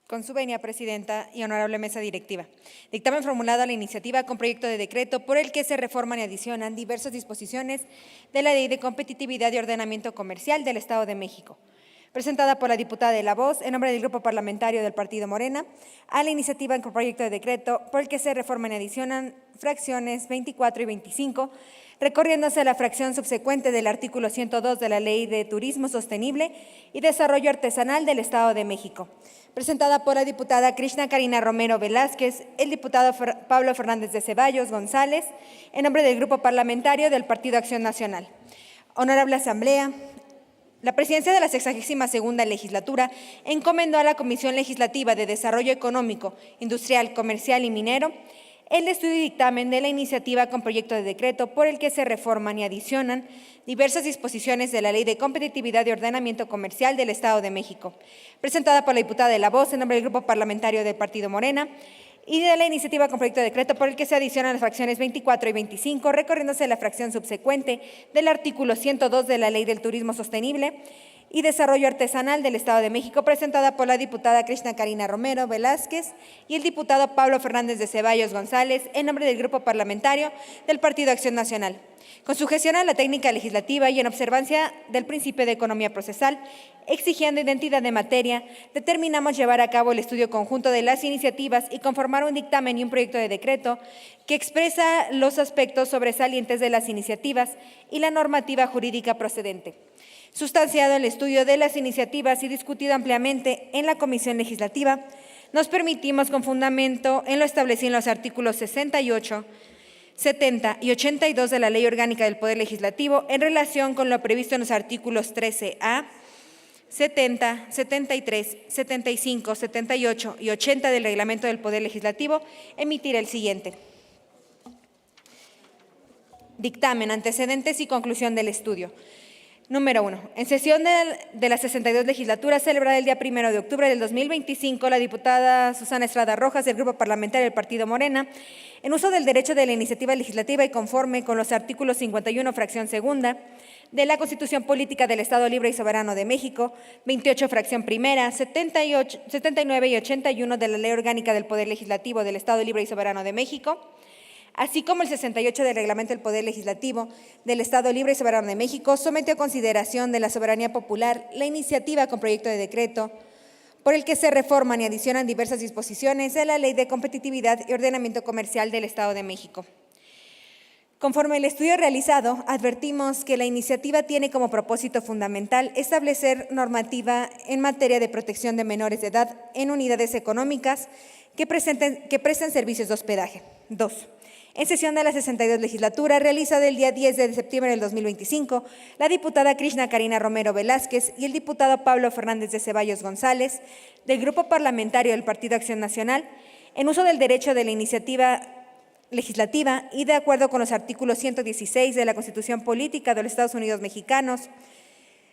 Con su venia, Presidenta y honorable mesa directiva. Dictamen formulado a la iniciativa con proyecto de decreto por el que se reforman y adicionan diversas disposiciones de la Ley de Competitividad y Ordenamiento Comercial del Estado de México. Presentada por la diputada de La Voz, en nombre del Grupo Parlamentario del Partido Morena, a la iniciativa con proyecto de decreto por el que se reforman y adicionan fracciones 24 y 25, recorriéndose a la fracción subsecuente del artículo 102 de la Ley de Turismo Sostenible y Desarrollo Artesanal del Estado de México. Presentada por la diputada Krishna Karina Romero Velázquez, el diputado Pablo Fernández de Ceballos González, en nombre del Grupo Parlamentario del Partido Acción Nacional. Honorable Asamblea, la presidencia de la 62ª legislatura encomendó a la Comisión Legislativa de Desarrollo Económico, Industrial, Comercial y Minero el estudio y dictamen de la iniciativa con proyecto de decreto por el que se reforman y adicionan diversas disposiciones de la Ley de Competitividad y Ordenamiento Comercial del Estado de México, presentada por la diputada de La Voz en nombre del Grupo Parlamentario del Partido Morena, y de la iniciativa con proyecto de decreto por el que se adicionan las fracciones 24 y 25, recorriéndose la fracción subsecuente del artículo 102 de la Ley del Turismo Sostenible y Desarrollo Artesanal del Estado de México, presentada por la diputada Krishna Karina Romero Velázquez y el diputado Pablo Fernández de Ceballos González, en nombre del Grupo Parlamentario del Partido Acción Nacional. Con sujeción a la técnica legislativa y en observancia del principio de economía procesal, exigiendo identidad de materia, determinamos llevar a cabo el estudio conjunto de las iniciativas y conformar un dictamen y un proyecto de decreto que expresa los aspectos sobresalientes de las iniciativas y la normativa jurídica procedente. Sustanciado el estudio de las iniciativas y discutido ampliamente en la Comisión Legislativa, nos permitimos con fundamento en lo establecido en los artículos 68, 70 y 82 de la Ley Orgánica del Poder Legislativo en relación con lo previsto en los artículos 13A, 70, 73, 75, 78 y 80 del Reglamento del Poder Legislativo, emitir el siguiente. Dictamen, antecedentes y conclusión del estudio. Número 1. En sesión de la 62 legislatura celebrada el día 1 de octubre del 2025, la diputada Susana Estrada Rojas del Grupo Parlamentario del Partido Morena, en uso del derecho de la iniciativa legislativa y conforme con los artículos 51, fracción segunda, de la Constitución Política del Estado Libre y Soberano de México, 28, fracción primera, 78, 79 y 81 de la Ley Orgánica del Poder Legislativo del Estado Libre y Soberano de México, así como el 68 del Reglamento del Poder Legislativo del Estado Libre y Soberano de México, somete a consideración de la soberanía popular la iniciativa con proyecto de decreto por el que se reforman y adicionan diversas disposiciones de la Ley de Competitividad y Ordenamiento Comercial del Estado de México. Conforme al estudio realizado, advertimos que la iniciativa tiene como propósito fundamental establecer normativa en materia de protección de menores de edad en unidades económicas que presten servicios de hospedaje. 2. En sesión de la 62 legislatura, realizada el día 10 de septiembre del 2025, la diputada Krishna Karina Romero Velázquez y el diputado Pablo Fernández de Ceballos González, del Grupo Parlamentario del Partido Acción Nacional, en uso del derecho de la iniciativa legislativa y de acuerdo con los artículos 116 de la Constitución Política de los Estados Unidos Mexicanos,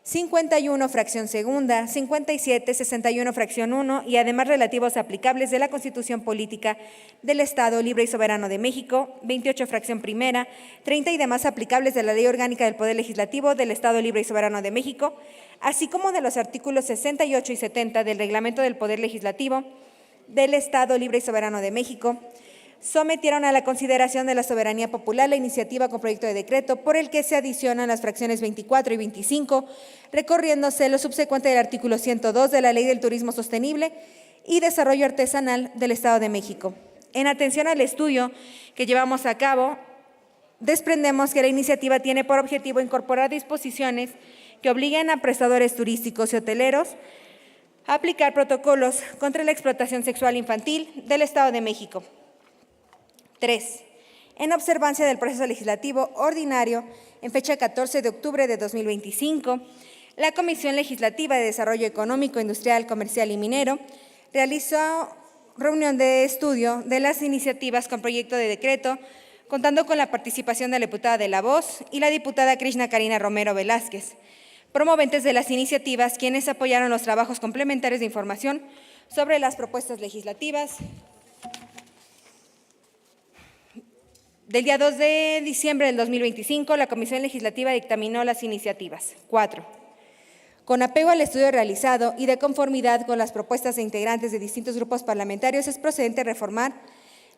51, fracción segunda, 57, 61, fracción 1 y además relativos aplicables de la Constitución Política del Estado Libre y Soberano de México, 28, fracción primera, 30 y demás aplicables de la Ley Orgánica del Poder Legislativo del Estado Libre y Soberano de México, así como de los artículos 68 y 70 del Reglamento del Poder Legislativo del Estado Libre y Soberano de México, sometieron a la consideración de la soberanía popular la iniciativa con proyecto de decreto por el que se adicionan las fracciones 24 y 25, recorriéndose lo subsecuente del artículo 102 de la Ley del Turismo Sostenible y Desarrollo Artesanal del Estado de México. En atención al estudio que llevamos a cabo, desprendemos que la iniciativa tiene por objetivo incorporar disposiciones que obliguen a prestadores turísticos y hoteleros a aplicar protocolos contra la explotación sexual infantil del Estado de México. 3. En observancia del proceso legislativo ordinario, en fecha 14 de octubre de 2025, la Comisión Legislativa de Desarrollo Económico, Industrial, Comercial y Minero realizó reunión de estudio de las iniciativas con proyecto de decreto, contando con la participación de la diputada de La Voz y la diputada Krishna Karina Romero Velázquez, promoventes de las iniciativas, quienes apoyaron los trabajos complementarios de información sobre las propuestas legislativas del día 2 de diciembre del 2025, la Comisión Legislativa dictaminó las iniciativas. 4. Con apego al estudio realizado y de conformidad con las propuestas de integrantes de distintos grupos parlamentarios, es procedente reformar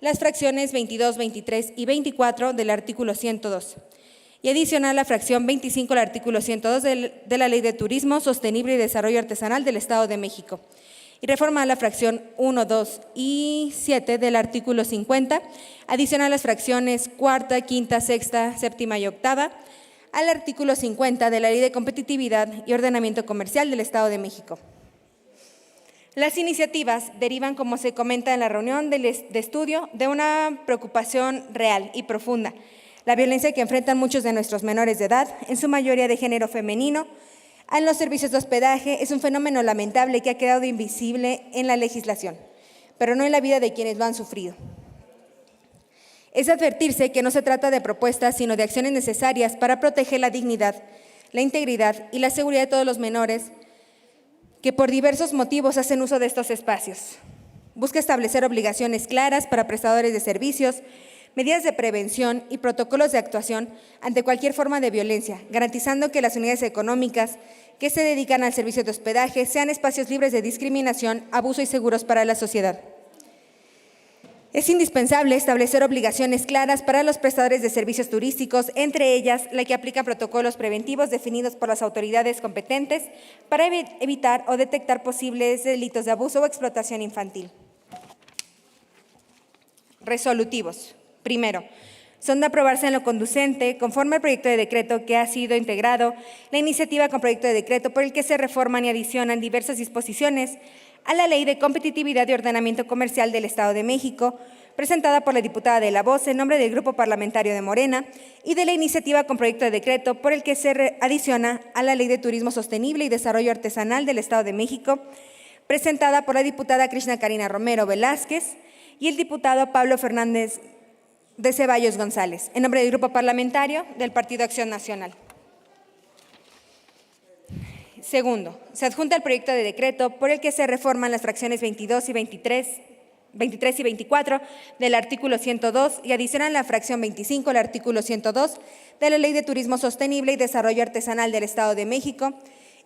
las fracciones 22, 23 y 24 del artículo 102 y adicionar la fracción 25 al artículo 102 de la Ley de Turismo Sostenible y Desarrollo Artesanal del Estado de México, y reformar la fracción 1, 2 y 7 del artículo 50, adicionar las fracciones cuarta, quinta, sexta, séptima y octava al artículo 50 de la Ley de Competitividad y Ordenamiento Comercial del Estado de México. Las iniciativas derivan, como se comenta en la reunión de estudio, de una preocupación real y profunda: la violencia que enfrentan muchos de nuestros menores de edad, en su mayoría de género femenino, en los servicios de hospedaje. Es un fenómeno lamentable que ha quedado invisible en la legislación, pero no en la vida de quienes lo han sufrido. Es advertirse que no se trata de propuestas, sino de acciones necesarias para proteger la dignidad, la integridad y la seguridad de todos los menores que por diversos motivos hacen uso de estos espacios. Busca establecer obligaciones claras para prestadores de servicios, medidas de prevención y protocolos de actuación ante cualquier forma de violencia, garantizando que las unidades económicas que se dedican al servicio de hospedaje sean espacios libres de discriminación, abuso y seguros para la sociedad. Es indispensable establecer obligaciones claras para los prestadores de servicios turísticos, entre ellas la que aplica protocolos preventivos definidos por las autoridades competentes para evitar o detectar posibles delitos de abuso o explotación infantil. Resolutivos. Primero, son de aprobarse en lo conducente, conforme al proyecto de decreto que ha sido integrado, la iniciativa con proyecto de decreto por el que se reforman y adicionan diversas disposiciones a la Ley de Competitividad y Ordenamiento Comercial del Estado de México, presentada por la diputada de La Voz en nombre del Grupo Parlamentario de Morena, y de la iniciativa con proyecto de decreto por el que se adiciona a la Ley de Turismo Sostenible y Desarrollo Artesanal del Estado de México, presentada por la diputada Krishna Karina Romero Velázquez y el diputado Pablo Fernández de Ceballos González, en nombre del Grupo Parlamentario del Partido Acción Nacional. Segundo, se adjunta el proyecto de decreto por el que se reforman las fracciones 22 y 23 y 24 del artículo 102 y adicionan la fracción 25 al artículo 102 de la Ley de Turismo Sostenible y Desarrollo Artesanal del Estado de México,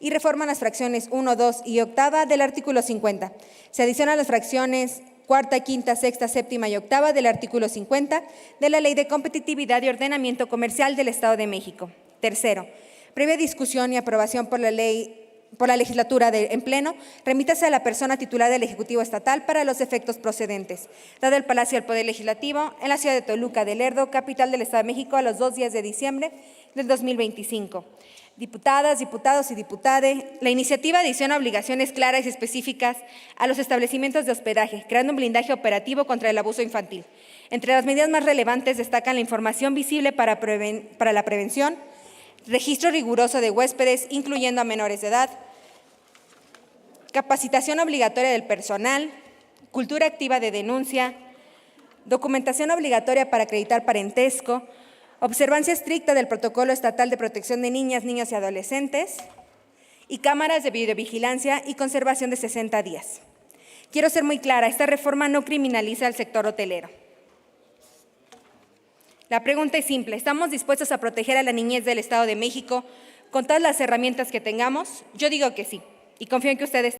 y reforman las fracciones 1, 2 y octava del artículo 50. Se adicionan las fracciones cuarta, quinta, sexta, séptima y octava del artículo 50 de la Ley de Competitividad y Ordenamiento Comercial del Estado de México. Tercero, previa discusión y aprobación por la legislatura en pleno, remítase a la persona titular del Ejecutivo Estatal para los efectos procedentes, dado el Palacio del Poder Legislativo en la ciudad de Toluca de Lerdo, capital del Estado de México, a los 2 días de diciembre del 2025. Diputadas, diputados y diputade, la iniciativa adiciona obligaciones claras y específicas a los establecimientos de hospedaje, creando un blindaje operativo contra el abuso infantil. Entre las medidas más relevantes destacan la información visible para la prevención, registro riguroso de huéspedes, incluyendo a menores de edad, capacitación obligatoria del personal, cultura activa de denuncia, documentación obligatoria para acreditar parentesco, observancia estricta del Protocolo Estatal de Protección de Niñas, Niños y Adolescentes y cámaras de videovigilancia y conservación de 60 días. Quiero ser muy clara, esta reforma no criminaliza al sector hotelero. La pregunta es simple: ¿estamos dispuestos a proteger a la niñez del Estado de México con todas las herramientas que tengamos? Yo digo que sí, y confío en que ustedes